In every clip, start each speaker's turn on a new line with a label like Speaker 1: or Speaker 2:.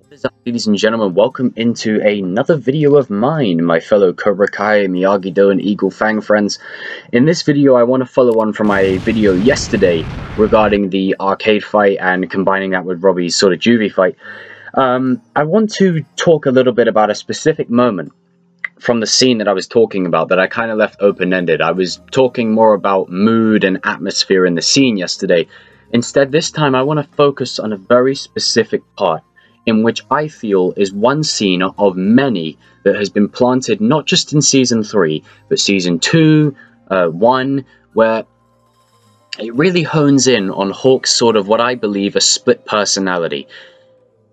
Speaker 1: What is up, ladies and gentlemen? Welcome into another video of mine, my fellow Cobra Kai, Miyagi-Do, and Eagle Fang friends. In this video, I want to follow on from my video yesterday regarding the arcade fight and combining that with Robbie's sort of juvie fight. I want to talk a little bit about a specific moment from the scene that I was talking about that I kind of left open-ended. I was talking more about mood and atmosphere in the scene yesterday. Instead, this time I want to focus on a very specific part, in which I feel is one scene of many that has been planted not just in Season 3, but Season 2, 1, where it really hones in on Hawk's sort of what I believe a split personality.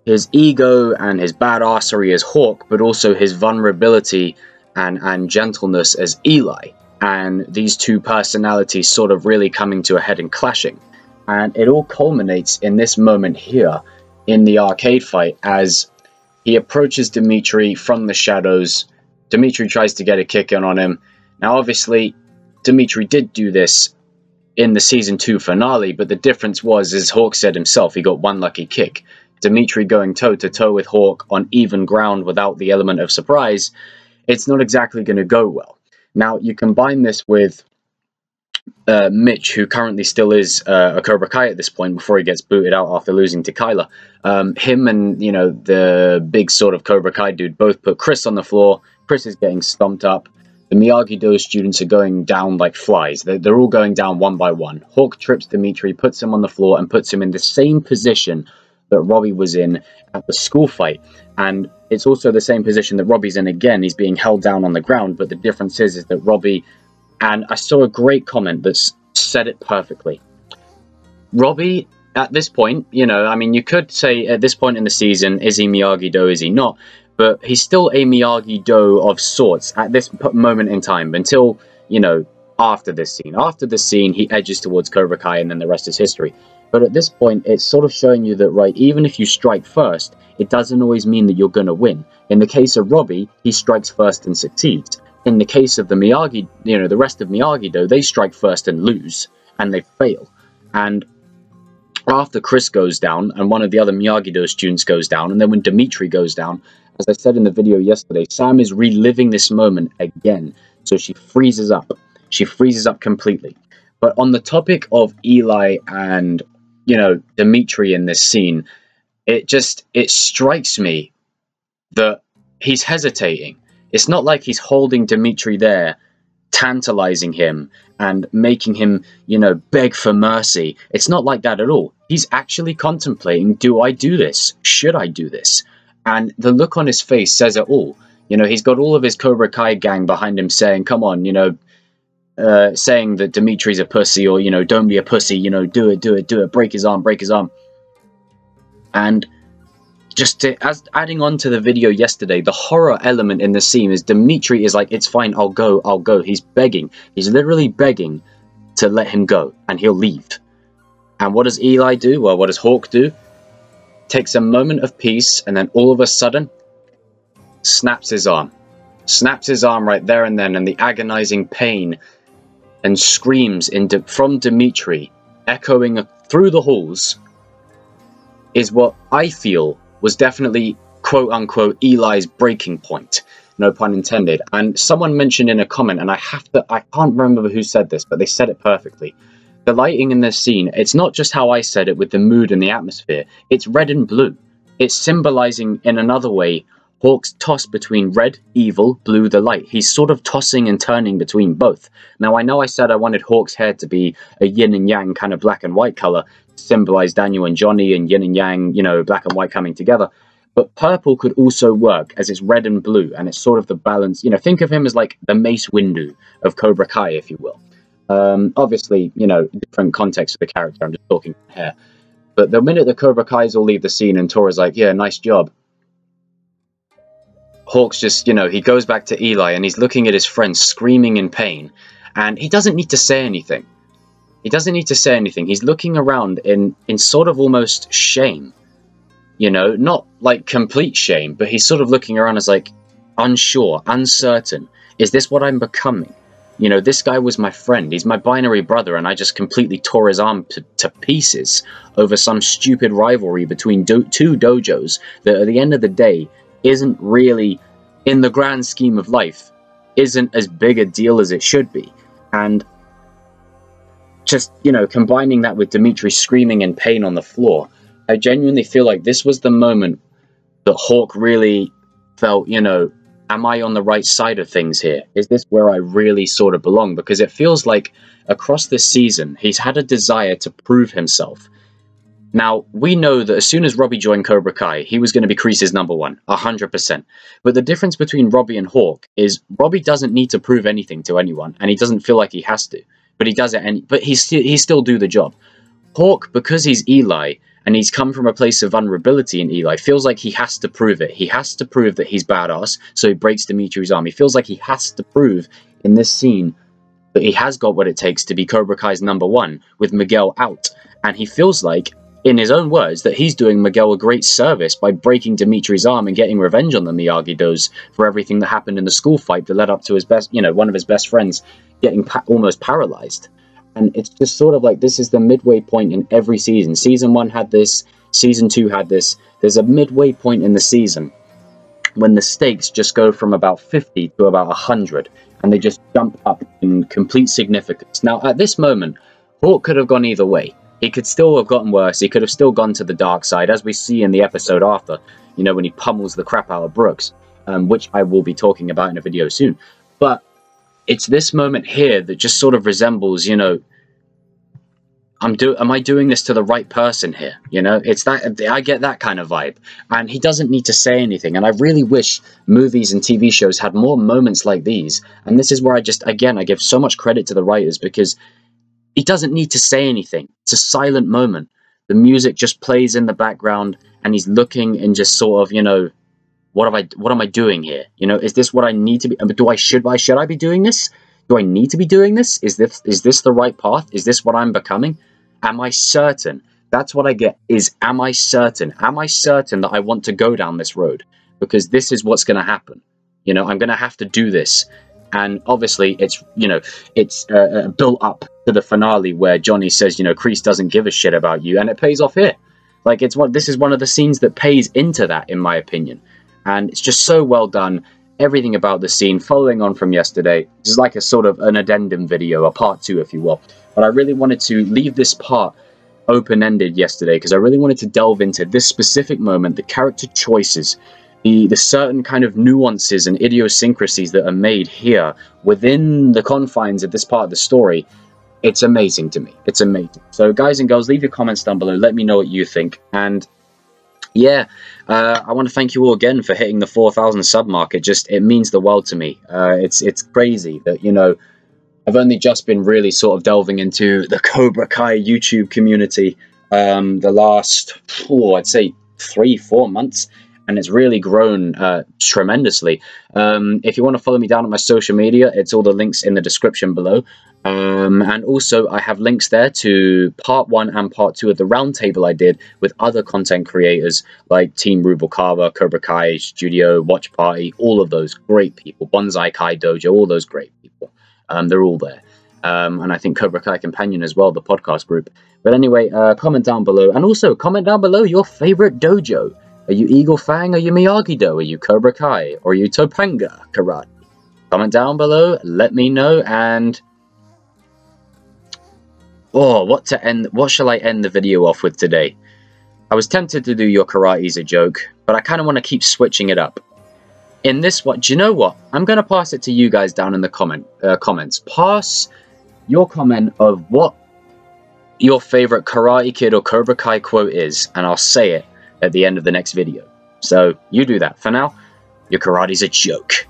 Speaker 1: His ego and his badassery as Hawk, but also his vulnerability and gentleness as Eli. And these two personalities sort of really coming to a head and clashing. And it all culminates in this moment here, in the arcade fight, as he approaches Demetri from the shadows. Demetri tries to get a kick in on him. Now obviously Demetri did do this in the Season 2 finale, but the difference was, as Hawk said himself, he got one lucky kick. Demetri going toe-to-toe with Hawk on even ground without the element of surprise, it's not exactly going to go well. Now you combine this with Mitch, who currently still is a Cobra Kai at this point, before he gets booted out after losing to Kyla. Him and, you know, the big sort of Cobra Kai dude both put Chris on the floor. Chris is getting stomped up. The Miyagi-Do students are going down like flies. They're all going down one by one. Hawk trips Demetri, puts him on the floor, and puts him in the same position that Robbie was in at the school fight. And it's also the same position that Robbie's in again. He's being held down on the ground, but the difference is that Robbie... And I saw a great comment that said it perfectly. Robbie, at this point, you know, I mean, you could say at this point in the season, is he Miyagi-Do, is he not? But he's still a Miyagi-Do of sorts at this moment in time, until, you know, after this scene. After this scene, he edges towards Cobra Kai, and then the rest is history. But at this point, it's sort of showing you that, right, even if you strike first, it doesn't always mean that you're going to win. In the case of Robbie, he strikes first and succeeds. In the case of the Miyagi, you know, the rest of Miyagi-Do, they strike first and lose, and they fail. And after Chris goes down, and one of the other Miyagi-Do students goes down, and then when Demetri goes down, as I said in the video yesterday, Sam is reliving this moment again. So she freezes up. She freezes up completely. But on the topic of Eli and, you know, Demetri in this scene, it strikes me that he's hesitating. It's not like he's holding Demetri there, tantalizing him and making him, you know, beg for mercy. It's not like that at all. He's actually contemplating, do I do this? Should I do this? And the look on his face says it all. You know, he's got all of his Cobra Kai gang behind him saying, come on, you know, saying that Demetri's a pussy, or, you know, don't be a pussy, you know, do it, do it, do it, break his arm, break his arm. And as adding on to the video yesterday, the horror element in the scene is Demetri is like, it's fine, I'll go, I'll go. He's begging. He's literally begging to let him go, and he'll leave. And what does Eli do? Well, what does Hawk do? Takes a moment of peace, and then all of a sudden, snaps his arm. Snaps his arm right there and then, and the agonizing pain and screams from Demetri, echoing through the halls, is what I feel was definitely, quote-unquote, Eli's breaking point. No pun intended. And someone mentioned in a comment, and I can't remember who said this, but they said it perfectly. The lighting in this scene, it's not just how I said it with the mood and the atmosphere. It's red and blue. It's symbolizing, in another way, Hawk's toss between red, evil, blue, the light. He's sort of tossing and turning between both. Now, I know I said I wanted Hawk's hair to be a yin and yang kind of black and white color, symbolize Daniel and Johnny and yin and yang, you know, black and white coming together. But purple could also work, as it's red and blue, and it's sort of the balance. You know, think of him as like the Mace Windu of Cobra Kai, if you will. Obviously, you know, different context of the character. I'm just talking hair. But the minute the Cobra Kais all leave the scene and Tora's like, yeah, nice job, Hawk's just, you know, he goes back to Eli and he's looking at his friend screaming in pain, and he doesn't need to say anything. He doesn't need to say anything. He's looking around in sort of almost shame. You know, not like complete shame, but he's sort of looking around as like unsure, uncertain. Is this what I'm becoming? You know, this guy was my friend. He's my binary brother, and I just completely tore his arm to pieces over some stupid rivalry between two dojos that at the end of the day isn't really, in the grand scheme of life, isn't as big a deal as it should be. And just, you know, combining that with Demetri screaming in pain on the floor, I genuinely feel like this was the moment that Hawk really felt, you know, am I on the right side of things here? Is this where I really sort of belong? Because it feels like across this season, he's had a desire to prove himself. Now, we know that as soon as Robbie joined Cobra Kai, he was going to be Kreese's #1, 100%. But the difference between Robbie and Hawk is Robbie doesn't need to prove anything to anyone, and he doesn't feel like he has to. But he does it, but he still do the job. Hawk, because he's Eli, and he's come from a place of vulnerability in Eli, feels like he has to prove it. He has to prove that he's badass, so he breaks Demetri's arm. He feels like he has to prove in this scene that he has got what it takes to be Cobra Kai's #1 with Miguel out. And he feels like, in his own words, that he's doing Miguel a great service by breaking Demetri's arm and getting revenge on the Miyagi-Dos for everything that happened in the school fight that led up to his best, you know, one of his best friends getting almost paralyzed. And it's just sort of like, this is the midway point in every season. Season 1 had this, Season 2 had this. There's a midway point in the season when the stakes just go from about 50 to about 100, and they just jump up in complete significance. Now, at this moment, Hawk could have gone either way. He could still have gotten worse. He could have still gone to the dark side, as we see in the episode after, you know, when he pummels the crap out of Brooks, which I will be talking about in a video soon. But it's this moment here that just sort of resembles, you know, am I doing this to the right person here? You know, it's that, I get that kind of vibe. And he doesn't need to say anything. And I really wish movies and TV shows had more moments like these. And this is where I give so much credit to the writers, because he doesn't need to say anything. It's a silent moment. The music just plays in the background, and he's looking and just sort of, you know, what am I doing here? You know, is this what I need to be? Should I be doing this? Do I need to be doing this? Is this the right path? Is this what I'm becoming? Am I certain? That's what I get, is, am I certain? Am I certain that I want to go down this road? Because this is what's going to happen. You know, I'm going to have to do this. And obviously, it's, you know, it's built up to the finale where Johnny says, you know, Kreese doesn't give a shit about you. And it pays off here. Like, this is one of the scenes that pays into that, in my opinion. And it's just so well done. Everything about the scene, following on from yesterday, this is like a sort of an addendum video, a part 2, if you will. But I really wanted to leave this part open-ended yesterday, because I really wanted to delve into this specific moment, the character choices, the certain kind of nuances and idiosyncrasies that are made here within the confines of this part of the story. It's amazing to me. It's amazing. So guys and girls, leave your comments down below. Let me know what you think. And yeah, I want to thank you all again for hitting the 4,000 sub mark. It means the world to me. It's crazy that, you know, I've only just been really sort of delving into the Cobra Kai YouTube community the last, I'd say 3-4 months, and it's really grown tremendously. If you want to follow me down on my social media, it's all the links in the description below. And also, I have links there to part 1 and part 2 of the roundtable I did with other content creators like Team Rubalcaba, Cobra Kai Studio, Watch Party, all of those great people, Bonsai Kai Dojo, all those great people. They're all there. And I think Cobra Kai Companion as well, the podcast group. But anyway, comment down below. And also, comment down below your favorite dojo. Are you Eagle Fang? Are you Miyagi-Do? Are you Cobra Kai? Or are you Topanga Karate? Comment down below, let me know, and what shall I end the video off with today? I was tempted to do your karate's a joke, but I kind of want to keep switching it up. In this one, do you know what? I'm going to pass it to you guys down in the comments. Pass your comment of what your favorite Karate Kid or Cobra Kai quote is, and I'll say it at the end of the next video. So you do that. For now, your karate's a joke.